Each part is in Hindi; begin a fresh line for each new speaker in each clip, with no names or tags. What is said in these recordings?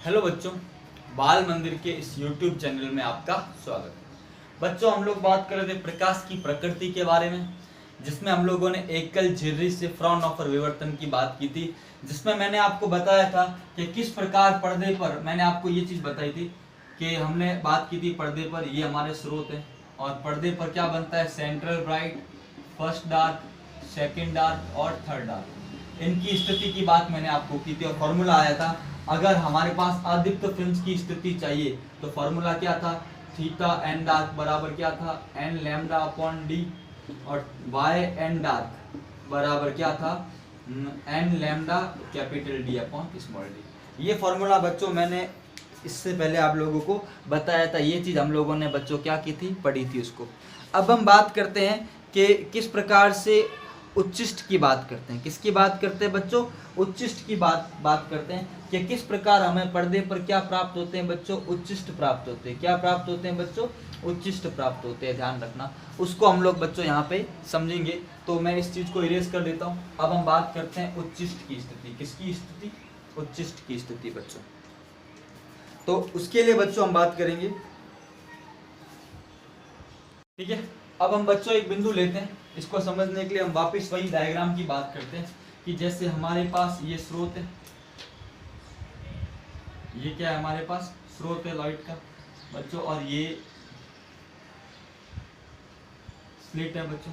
हेलो बच्चों, बाल मंदिर के इस YouTube चैनल में आपका स्वागत है। बच्चों, हम लोग बात कर रहे थे प्रकाश की प्रकृति के बारे में, जिसमें हम लोगों ने एकल झिर्री से फ्राउनहोफर विवर्तन की बात की थी, जिसमें मैंने आपको बताया था कि किस प्रकार पर्दे पर, मैंने आपको ये चीज़ बताई थी कि हमने बात की थी पर्दे पर ये हमारे स्रोत हैं और पर्दे पर क्या बनता है, central bright, first dark, second dark और थर्ड डार्क। इनकी स्थिति की बात मैंने आपको की थी और फॉर्मूला आया था, अगर हमारे पास अदीप्त फिल्म्स की स्थिति चाहिए तो फॉर्मूला क्या था, थीटा एन डार्क बराबर क्या था, एन लैम्डा अपॉन डी, और वाई एन डार्क बराबर क्या था, n lambda capital D upon small d. ये फॉर्मूला बच्चों मैंने इससे पहले आप लोगों को बताया था, ये चीज़ हम लोगों ने बच्चों क्या की थी, पढ़ी थी उसको। अब हम बात करते हैं कि किस प्रकार से उच्चिष्ट की बात करते हैं। किसकी बात करते हैं बच्चों, उच्चिष्ट की बात करते हैं कि किस प्रकार हमें पर्दे पर क्या प्राप्त होते हैं बच्चों, उच्चिष्ट प्राप्त होते हैं। क्या प्राप्त होते हैं बच्चों, उच्चिष्ट प्राप्त होते हैं, ध्यान रखना। उसको हम लोग बच्चों यहाँ पे समझेंगे, तो मैं इस चीज़ को इरेज कर देता हूँ। अब हम बात करते हैं उच्चिष्ट की स्थिति। किसकी स्थिति, उच्चिष्ट की स्थिति बच्चों। तो उसके लिए बच्चों हम बात करेंगे, ठीक है। अब हम बच्चों एक बिंदु लेते हैं, इसको समझने के लिए हम वापस वही डायग्राम की बात करते हैं कि जैसे हमारे पास ये स्रोत है, ये क्या है, हमारे पास स्रोत है लाइट का बच्चों, और ये स्लिट है बच्चों,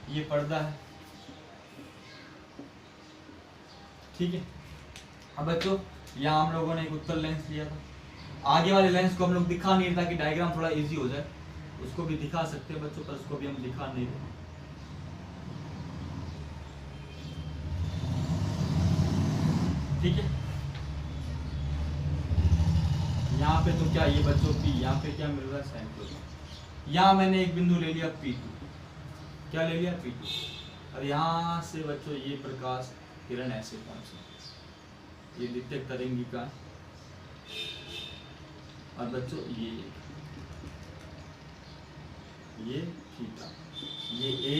ये पर्दा है, ठीक है। अब बच्चों यहाँ हम लोगों ने एक उत्तल लेंस लिया था, आगे वाले लेंस को हम लोग दिखा नहीं रहे ताकि डायग्राम थोड़ा इजी हो जाए, उसको भी दिखा सकते हैं बच्चों, पर उसको भी हम दिखा नहीं रहे, ठीक है। यहाँ पे तो क्या ये बच्चों P, यहाँ पे क्या मिल रहा है, सेंट्रल। यहाँ मैंने एक बिंदु ले लिया P2, क्या ले लिया P2, और यहाँ से बच्चों ये प्रकाश किरण ऐसे पहुंचे, ये द्वितीयक तरंगिका, और बच्चों ये थीटा, ये A,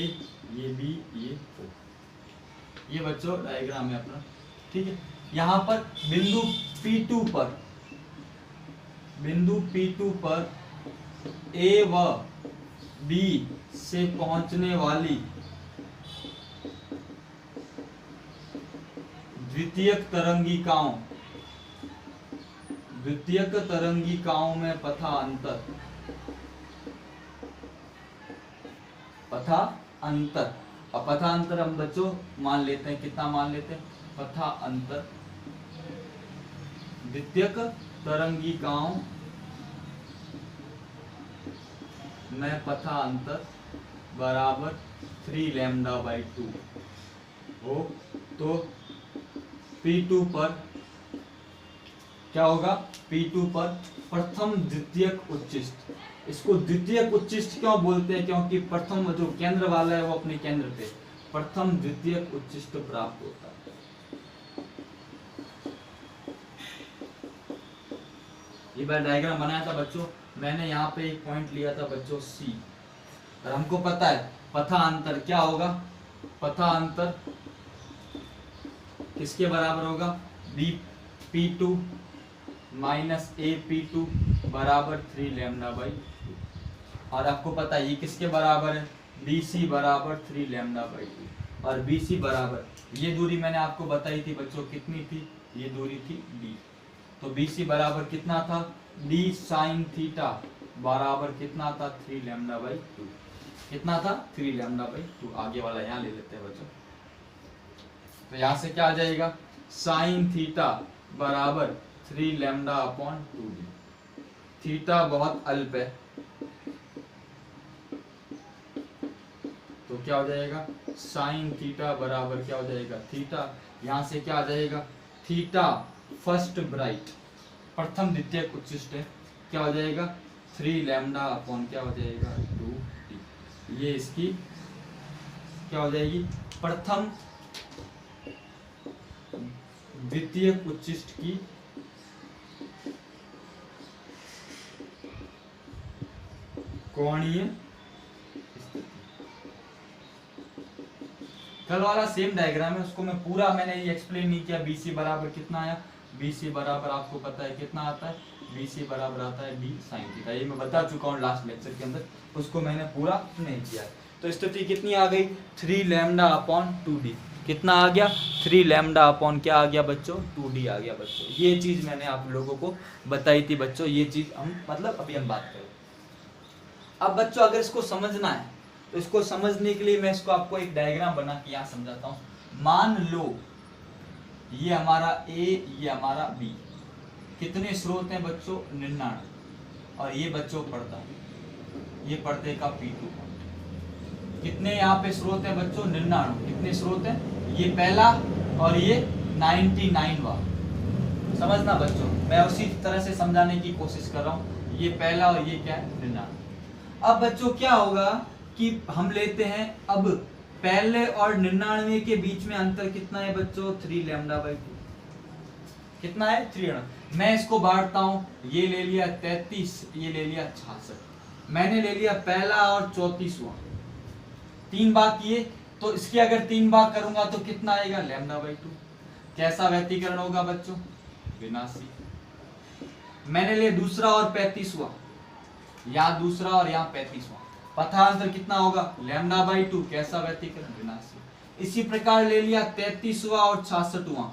ये B, ये O, ये बच्चों डायग्राम है अपना, ठीक है। यहाँ पर बिंदु P2 पर A व B से पहुंचने वाली द्वितीयक तरंगिकाओं में पथा अंतर, और पथा अंतर हम बच्चों मान लेते हैं, कितना मान लेते हैं, पथा अंतर द्वितीयक तरंगिकाओं में पथा अंतर बराबर 3 लैम्डा बाई 2 हो, तो P2 पर क्या होगा, P2 पर प्रथम द्वितीयक उच्चिष्ट। इसको द्वितीयक उच्चिष्ट क्यों बोलते हैं, क्योंकि प्रथम जो केंद्र वाला है वो अपने केंद्र पे प्रथम द्वितीयक उच्चिष्ट प्राप्त होता है। ये बार डायग्राम बनाया था बच्चों मैंने, यहाँ पे एक पॉइंट लिया था बच्चों C, और हमको पता है पथा अंतर क्या होगा, पथा अंतर किसके बराबर होगा, P2 माइनस AP2 बराबर 3 लैम्डा बाई 2, और आपको पता है ये किसके बराबर है, BC बराबर 3 लैम्डा बाई 2, और BC बराबर, ये दूरी मैंने आपको बताई थी बच्चों कितनी थी, ये दूरी थी D, तो BC बराबर कितना था, D साइन थीटा बराबर कितना था, 3 लैम्डा बाई 2, कितना था, 3 लैम्डा बाई 2। आगे वाला यहाँ ले लेते हैं बच्चों, तो यहाँ से क्या आ जाएगा, साइन थीटा बराबर 3 लैम्डा अपॉन 2D, थीटा बहुत अल्प है, तो क्या हो जाएगा, साइन थीटा बराबर क्या हो जाएगा, थीटा, यहाँ से क्या आ जाएगा, थीटा फर्स्ट ब्राइट प्रथम द्वितीयक उच्चिष्ट है, क्या हो जाएगा, 3 लैम्डा अपॉन क्या हो जाएगा, 2D। ये इसकी क्या हो जाएगी, प्रथम द्वितीयक उच्चिष्ट की कोणीय, कल वाला सेम डायग्राम है, उसको मैं पूरा मैंने ये एक्सप्लेन नहीं किया। BC बराबर कितना आया, BC बराबर आपको पता है कितना आता है, BC बराबर आता है D sin थीटा। ये मैं बता चुका हूँ लास्ट लेक्चर के अंदर, उसको मैंने पूरा नहीं किया है। तो स्थिति कितनी आ गई, 3 लैम्डा अपॉन 2D। कितना आ गया, 3 लैम्डा अपॉन क्या आ गया बच्चों, 2D आ गया बच्चों। ये चीज़ मैंने आप लोगों को बताई थी बच्चों, ये चीज़ हम मतलब अभी हम बात करें। अब बच्चों अगर इसको समझना है तो इसको समझने के लिए मैं इसको आपको एक डायग्राम बना के यहाँ समझाता हूँ। मान लो ये हमारा A, ये हमारा B, कितने स्रोत हैं बच्चों, 99, और ये बच्चों पर्दा, ये पर्दे का P2। कितने यहाँ पे स्रोत हैं बच्चों, 99। कितने स्रोत हैं, ये पहला और ये 99वां। समझना बच्चों, मैं उसी तरह से समझाने की कोशिश कर रहा हूँ। ये पहला और ये क्या है, 99। अब बच्चों क्या होगा कि हम लेते हैं, अब पहले और 99 के बीच में अंतर कितना है बच्चों, 3 लैम्डा बाई 2। कितना है, 3। मैं इसको बांटता हूँ, ये ले लिया 33, ये ले लिया 66। मैंने ले लिया पहला और 34वां, 3 भाग किए, तो इसके अगर 3 भाग करूंगा तो कितना आएगा, लैम्डा बाई 2। कैसा व्यक्तीकरण होगा बच्चों, विनाशी। मैंने ले दूसरा और 35वां, यहाँ दूसरा और यहाँ 35वां, पथांतर कितना होगा, लैम्डा बाई 2। कैसा व्यक्तीकरण, विनाशी। इसी प्रकार ले लिया 33वां और 66वां,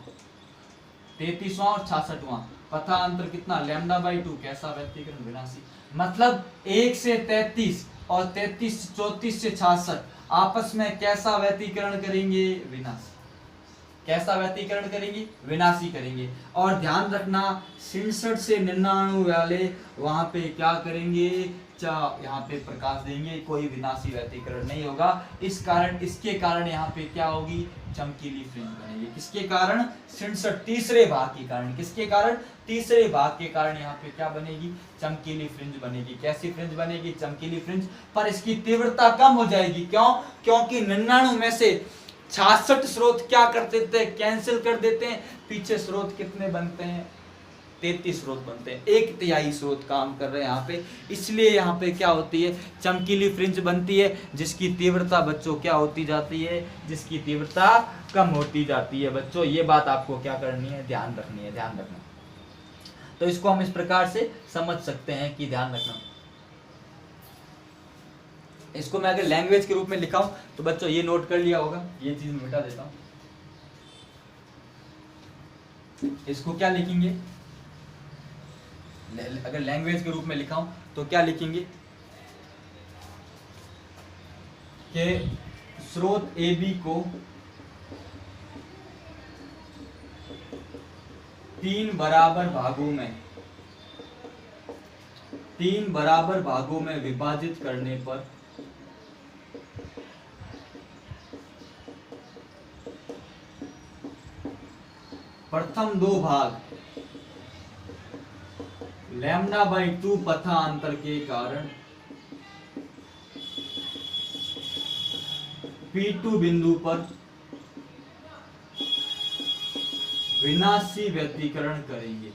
33वां और 66वां, पथांतर कितना, लैम्डा बाई 2। कैसा व्यक्तीकरण, विनाशी। मतलब 1 से 33 और 33 से 34 से 66 आपस में कैसा व्यक्तीकरण करेंगे, विनाशी। कैसा व्यक्तीकरण करेंगे, विनाशी करेंगे। और ध्यान रखना 66 से 99 वाले वहां पे क्या करेंगे, यहाँ पे प्रकाश देंगे, कोई विनाशी व्यक्तीकरण नहीं होगा। इस कारण, इसके कारण यहाँ पे क्या होगी, चमकीली फ्रिंज बनेगी। किसके कारण, 66 तीसरे भाग के कारण। किसके कारण, तीसरे भाग के कारण यहाँ पे क्या बनेगी, चमकीली फ्रिंज बनेगी। कैसी फ्रिंज बनेगी, चमकीली फ्रिंज, पर इसकी तीव्रता कम हो जाएगी। क्यों, क्योंकि 99 में से 66 स्रोत क्या कर देते हैं, कैंसिल कर देते हैं। पीछे स्रोत कितने बनते हैं, 33 स्रोत बनते हैं, 1/3 स्रोत काम कर रहे हैं यहाँ पे। इसलिए यहाँ पे क्या होती है, चमकीली फ्रिंज बनती है, जिसकी तीव्रता बच्चों क्या होती जाती है, जिसकी तीव्रता कम होती जाती है बच्चों। ये बात आपको क्या करनी है, ध्यान रखनी है, ध्यान रखना। तो इसको हम इस प्रकार से समझ सकते हैं कि ध्यान रखना। इसको मैं अगर लैंग्वेज के रूप में लिखा हूं तो बच्चों ये नोट कर लिया होगा, ये चीज मिटा देता हूं। इसको क्या लिखेंगे, अगर लैंग्वेज के रूप में लिखा हूं तो क्या लिखेंगे कि स्रोत ए बी को 3 बराबर भागों में विभाजित करने पर प्रथम 2 भाग लैम्डा बाई 2 पथांतर के कारण P2 बिंदु पर विनाशी व्यक्तीकरण करेंगे।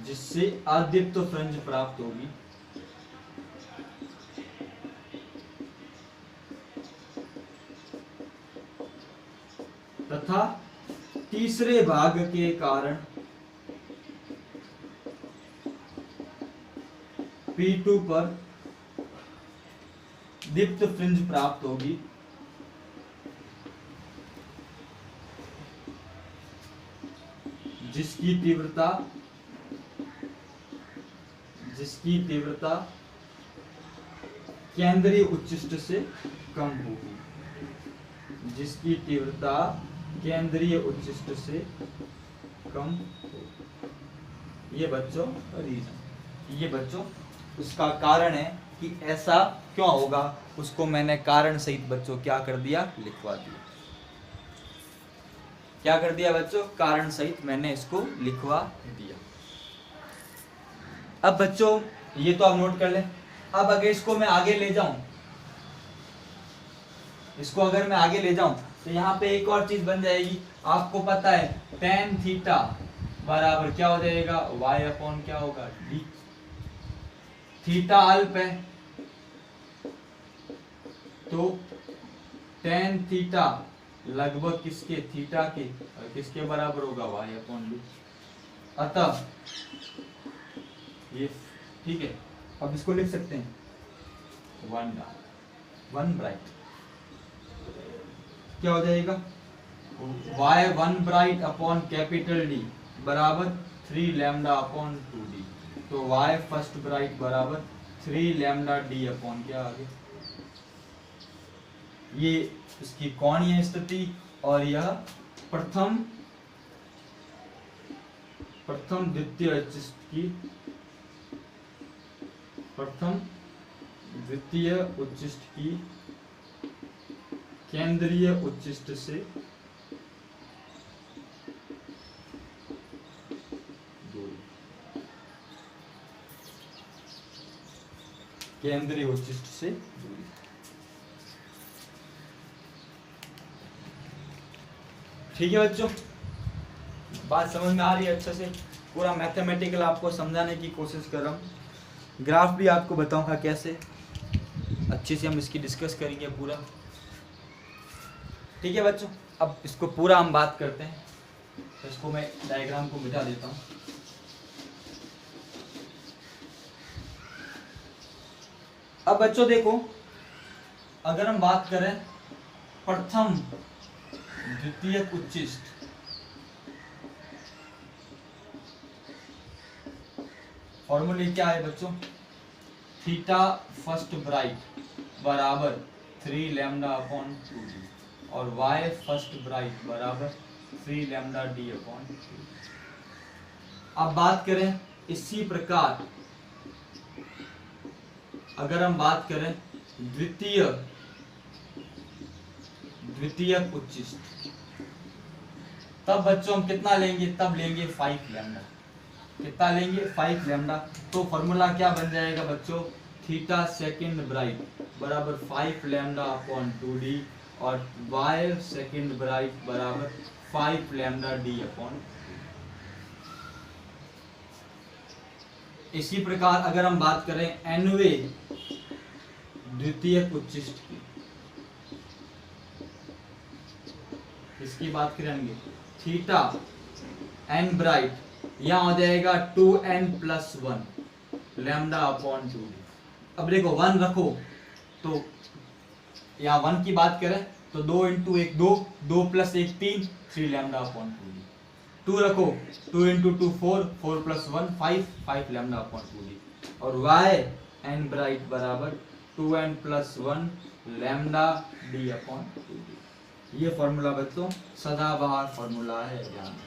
जिससे अदीप्त फ्रिंज प्राप्त होगी। तथा तीसरे भाग के कारण P2 पर दीप्त फ्रिंज प्राप्त होगी। जिसकी तीव्रता केंद्रीय उच्चिष्ट से कम होगी। जिसकी तीव्रता केंद्रीय उच्चिष्ट से कम होगी। ये बच्चों रीजन, ये बच्चों उसका कारण है कि ऐसा क्यों होगा, उसको मैंने कारण सहित बच्चों क्या कर दिया, लिखवा दिया। क्या कर दिया बच्चों, कारण सहित मैंने इसको लिखवा दिया। अब बच्चों ये तो आप नोट कर लें। अब अगर इसको मैं आगे ले जाऊं, इसको अगर मैं आगे ले जाऊं तो यहाँ पे एक और चीज बन जाएगी। आपको पता है tan थीटा बराबर क्या हो जाएगा, y अपॉन क्या होगा, d। थीटा अल्प है तो tan थीटा लगभग किसके, थीटा के, और किसके बराबर होगा, y अपॉन b। अतः ये ठीक है, अब इसको लिख सकते हैं वन ब्राइट, क्या हो जाएगा, y1 bright upon capital D बराबर 3 लैम्डा अपॉन 2D। तो y फर्स्ट ब्राइट बराबर 3 लैम्डा D अपॉन क्या आगे, ये इसकी कोणीय स्थिति, और यह प्रथम द्वितीय उच्चिष्ट की, प्रथम द्वितीय उच्चिष्ट की केंद्रीय उच्चिष्ट से दूरी, केंद्रीय उच्चिष्ट से दूरी। ठीक है बच्चों, बात समझ में आ रही है अच्छे से, पूरा मैथमेटिकल आपको समझाने की कोशिश कर रहा हूँ, ग्राफ भी आपको बताऊंगा कैसे, अच्छे से हम इसकी डिस्कस करेंगे पूरा। ठीक है बच्चों, अब इसको पूरा हम बात करते हैं, तो इसको मैं डायग्राम को मिटा देता हूँ। अब बच्चों देखो, अगर हम बात करें प्रथम द्वितीय उच्चिष्ट, फॉर्मूले क्या है बच्चों, थीटा फर्स्ट ब्राइट बराबर 3 लैम्डा अपॉन 2D और y फर्स्ट ब्राइट बराबर 3 लैम्डा D अपॉन 2D। अब बात करें इसी प्रकार, अगर हम बात करें द्वितीय उच्चिष्ट, तब बच्चों हम कितना लेंगे, तब लेंगे 5 लैम्डा, कितना लेंगे 5 लैम्डा। तो फॉर्मूला क्या बन जाएगा बच्चों, थीटा सेकंड ब्राइट बराबर 5 लैम्डा अपॉन 2D और y सेकंड ब्राइट बराबर 5 लैम्डा D अपॉन। इसी प्रकार अगर हम बात करें nवे द्वितीय उच्चिष्ट की, इसकी बात करेंगे थीटा n ब्राइट, यहाँ हो जाएगा 2n plus 1 lambda upon 2D। अब देखो 1 रखो, तो यहाँ 1 की बात करें तो 2 into 1 2, 2 plus 1 3, 3 lambda upon 2D। 2 रखो, 2 into 2 4, 4 plus 1 5, 5 lambda upon 2D। और y n ब्राइट बराबर 2n plus 1 lambda D upon 2D। ये फॉर्मूला बच्चों सदाबहार फॉर्मूला है, ध्यान रखना।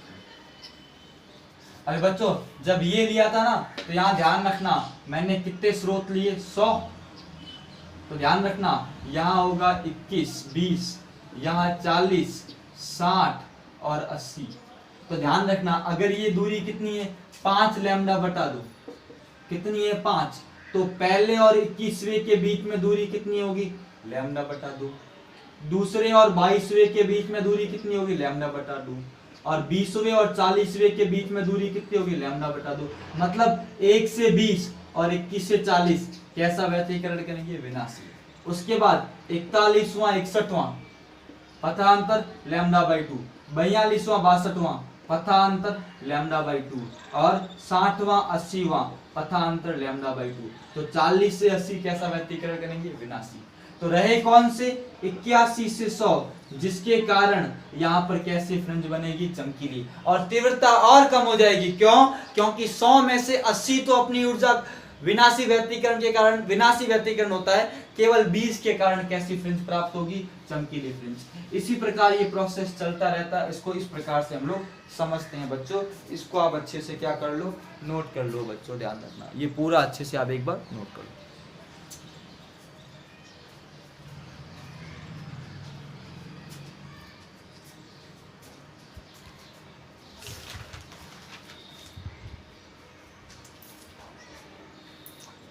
अरे बच्चों जब ये लिया था ना, तो यहाँ ध्यान रखना मैंने कितने स्रोत लिए, 100। तो ध्यान रखना यहाँ होगा 21 20, यहाँ 40 60 और 80। तो ध्यान रखना अगर ये दूरी कितनी है, 5 लैम्डा बटा 2, कितनी है 5, तो पहले और 21वें के बीच में दूरी कितनी होगी, लैम्डा बटा 2। दूसरे और 22वें के बीच में दूरी कितनी होगी, लैम्डा बटा 2। और 20वें और 40वें के बीच में दूरी कितनी होगी, लैम्डा बटा 2। मतलब 1 से 20 और 21 से 40 कैसा व्यतिकरण करेंगे, विनाशी। उसके बाद 41वां 61वां पथांतर लैम्डा बाई 2, 42वां 62वां पथांतर लैम्डा बाई 2 और 60वां 80वां पथांतर लैम्डा बाई 2। तो 40 से 80 कैसा व्यतिकरण करेंगे, विनाशी। तो रहे कौन से, 81 से 100, जिसके कारण यहाँ पर कैसी फ्रिंज बनेगी, चमकीली, और तीव्रता और कम हो जाएगी। क्यों, क्योंकि 100 में से 80 तो अपनी ऊर्जा विनाशी व्यतिकरण के कारण, विनाशी व्यतिकरण होता है, केवल 20 के कारण कैसी फ्रिंज प्राप्त होगी, चमकीली फ्रिंज। इसी प्रकार ये प्रोसेस चलता रहता है, इसको इस प्रकार से हम लोग समझते हैं बच्चों। इसको आप अच्छे से क्या कर लो, नोट कर लो बच्चों, ध्यान रखना ये पूरा अच्छे से आप एक बार नोट कर लो।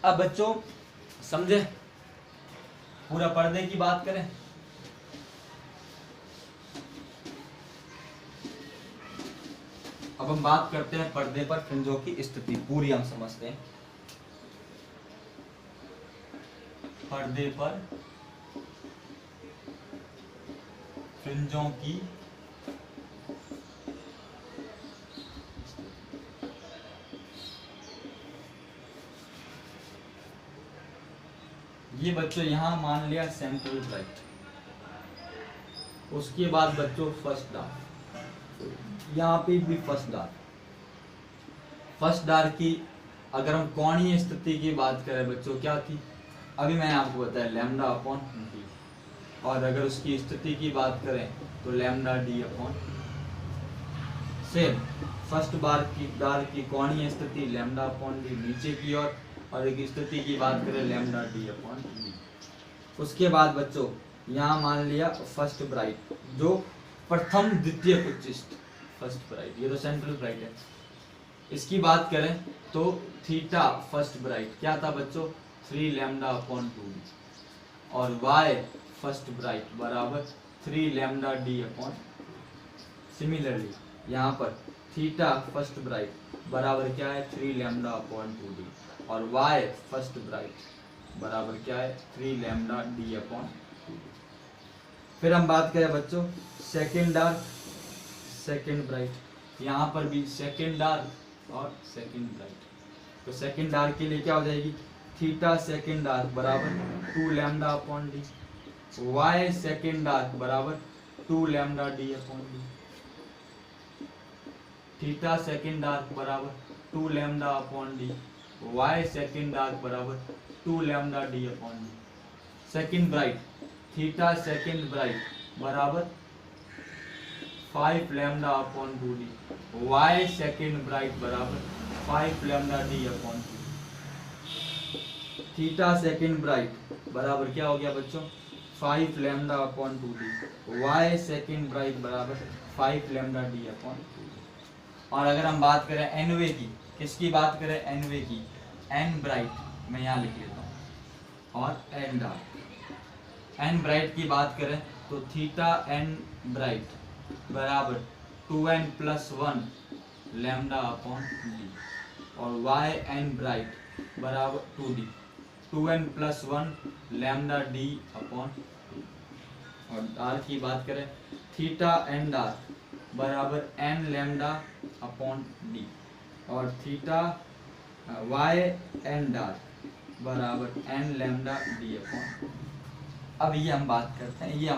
अब बच्चों समझे, पूरा पर्दे की बात करें, अब हम बात करते हैं पर्दे पर फ्रिंजों की स्थिति पूरी हम समझते हैं। पर्दे पर फ्रिंजों की ये बच्चों यहाँ मान लिया सेंट्रल ब्राइट। उसके बाद बच्चों फर्स्ट डार्क, यहाँ पे भी फर्स्ट डार्क। फर्स्ट डार्क की अगर हम कोणीय स्थिति की बात करें बच्चों क्या थी, अभी मैंने आपको बताया लैम्डा अपॉन डी, और अगर उसकी स्थिति की बात करें तो lambda D upon same. First dark की कोणीय स्थिति लैम्डा अपॉन डी नीचे की ओर, और एक स्थिति की बात करें लैम्डा डी अपॉन डी। उसके बाद बच्चों यहाँ मान लिया फर्स्ट ब्राइट, जो प्रथम द्वितीय उच्चिष्ट फर्स्ट ब्राइट, ये तो सेंट्रल ब्राइट है। इसकी बात करें तो थीटा फर्स्ट ब्राइट क्या था बच्चों 3 लैम्डा अपॉन 2d, और y फर्स्ट ब्राइट बराबर 3 लैम्डा डी अपॉन। सिमिलरली यहाँ पर थीटा फर्स्ट ब्राइट बराबर क्या है 3 लैम्डा अपॉन 2d, और y फर्स्ट ब्राइट बराबर क्या है 3 लैम्डा डी अपॉन 2d। फिर हम बात करें बच्चों सेकेंड डार्क सेकेंड ब्राइट, यहाँ पर भी सेकेंड डार्क और सेकेंड ब्राइट। तो सेकेंड डार्क के लिए क्या हो जाएगी थीटा सेकेंड डार्क बराबर 2 lambda upon D, y second dark बराबर 2 lambda D upon D. Theta second dark बराबर 2 lambda upon D, y second dark बराबर 2 lambda D upon D. Second bright theta second bright बराबर 5 lambda upon 2d, y second bright बराबर 5 lambda D upon 2d। Theta second bright बराबर क्या हो गया बच्चों 5 lambda upon 2d, y second bright बराबर 5 लैम्डा डी अपॉन 2d। और अगर हम बात करें एनवे की, किसकी बात करें एनवे की, एन ब्राइट मैं यहाँ लिख लेता हूँ, और एन डार्क। एन ब्राइट की बात करें तो थीटा एन ब्राइट बराबर 2n plus 1 lambda upon D, और y एन ब्राइट बराबर 2d 2n plus 1 lambda D upon 2। और डार्क की बात करें थीटा एन डार्क बराबर n लैम्डा अपॉन डी, और थीटा y एन डार्क बराबर n लैम्डा डी अपॉन। अब ये हम बात करते हैं, ये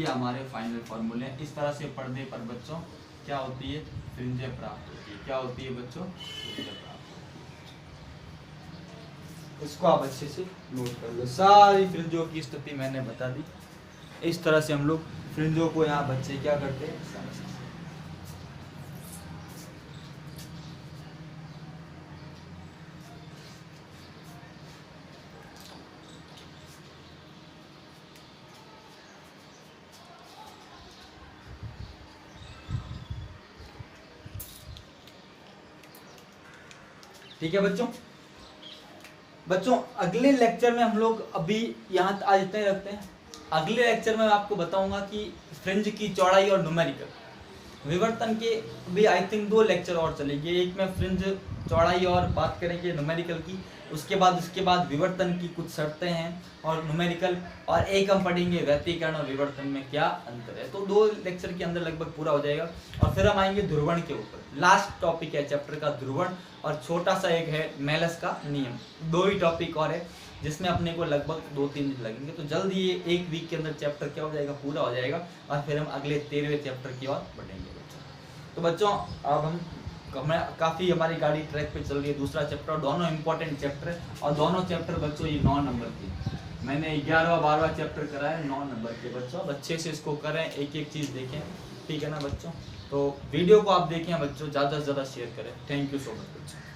हमारे फाइनल फॉर्मूले हैं। इस तरह से पढ़ने पर बच्चों क्या होती है फ्रिंजें प्राप्त होती है। क्या होती है बच्चों फ्रिंजें प्राप्त होती है। इसको आप अच्छे से नोट कर लो, सारी फ्रिंजों की स्थिति मैंने बता दी। इस तरह से हम लोग फ्रिंजों को यहाँ बच्चे क्या करते हैं समझते हैं। ठीक है बच्चों अगले लेक्चर में हम लोग अभी यहाँ आज इतना ही रखते हैं। अगले लेक्चर में मैं आपको बताऊंगा कि फ्रिंज की चौड़ाई और न्यूमेरिकल विवर्तन के भी आई थिंक 2 लेक्चर और चलेंगे। एक में फ्रिंज चौड़ाई और बात करेंगे न्यूमेरिकल की, उसके बाद विवर्तन की कुछ शर्तें हैं और न्यूमेरिकल, और एक हम पढ़ेंगे व्यतिकरण और विवर्तन में क्या अंतर है। तो 2 लेक्चर के अंदर लगभग पूरा हो जाएगा। और फिर हम आएंगे ध्रुवण के ऊपर, लास्ट टॉपिक है चैप्टर का ध्रुवण, और छोटा सा एक है मेलस का नियम। 2 ही टॉपिक और है जिसमें अपने को लगभग 2-3 दिन लगेंगे। तो जल्दी ये 1 वीक के अंदर चैप्टर क्या हो जाएगा पूरा हो जाएगा, और फिर हम अगले 13वें चैप्टर की ओर बढ़ेंगे बच्चों। तो बच्चों अब हम काफ़ी हमारी गाड़ी ट्रैक पे चल रही है। दूसरा चैप्टर, और दोनों इंपॉर्टेंट चैप्टर है, और दोनों चैप्टर बच्चों ये 9 नंबर के। मैंने 11वां-12वां चैप्टर कराया है 9 नंबर के बच्चों। अब अच्छे से इसको करें, एक चीज़ देखें, ठीक है ना बच्चों। तो वीडियो को आप देखें बच्चों, ज़्यादा से ज़्यादा शेयर करें। थैंक यू सो मच बच्चों।